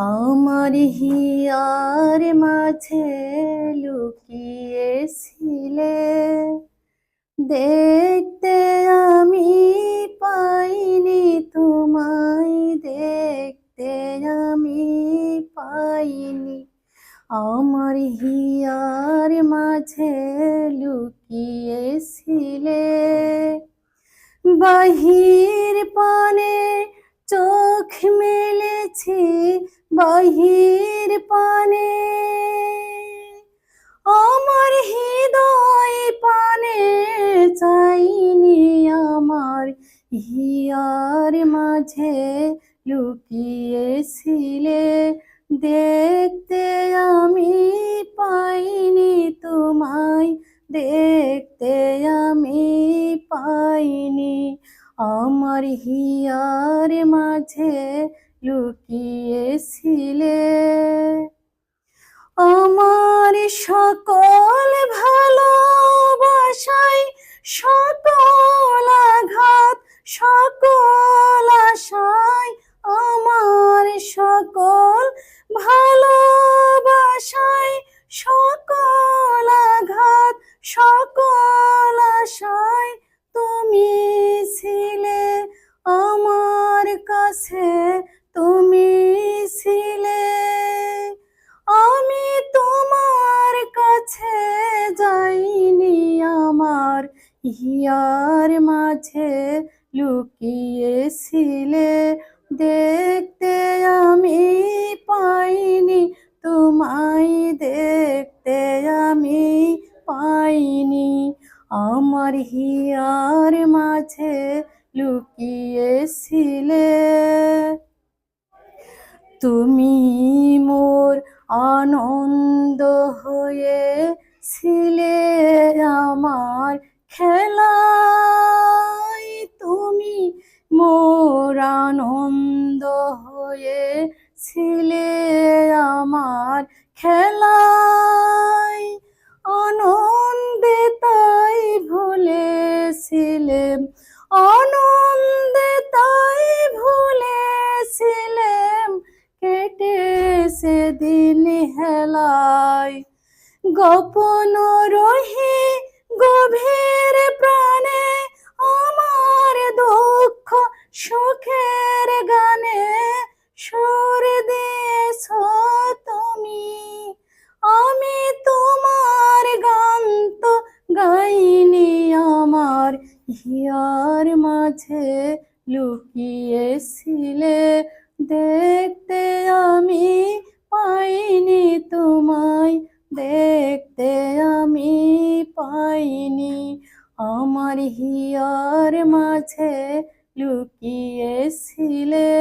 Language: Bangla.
আমার হিয়ার মাঝে লুকিয়েছিলে, দেখতে আমি পাইনি তোমায়, দেখতে আমি পাইনি। আমার হিয়ার মাঝে লুকিয়েছিলে, বাহির পানে চোখ মেলেছি, বাহির পানে আমার হৃদয় পানে চাইনি। আমার হিয়ার মাঝে লুকিয়েছিলে, দেখতে আমি পাইনি তোমায়, দেখতে আমি পাইনি। আমার হিয়ার মাঝে লুকিয়েছিলে। আমার সকল ভালোবাসায়, সকল আঘাত, সকল আশায়, আমার সকল ভালোবাসায়, সকল আঘাত, সকল আশায় তুমি ছিলে আমার কাছে, তুমি ছিলে। আমি তোমার কাছে যাইনি, আমার হিয়ার মাঝে লুকিয়েছিলে, দেখতে আমি পাইনি তোমায়, দেখতে আমি পাইনি। আমার হিয়ার মাঝে লুকিয়েছিলে। তুমি মোর আনন্দ হয়েছিলে আমার খেলায়, তুমি মোর আনন্দ হয়েছিলে আমার খেলায়। আনন্দে তাই ভুলেছিলে, আনন্দে তাই ভুলেছিলেম, কেটেছে দিন হেলায়। গোপন রহি গভীর প্রাণে আমার দুঃখ সুখের গানে সুর দিয়েছ তুমি। আমি তোমার গান তো গাইনি, আমার হিয়ার মাঝে লুকিয়েছিলে, দেখতে আমি পাইনি তোমায়, দেখতে আমি পাইনি। আমার হিয়ার মাঝে লুকিয়েছিলে।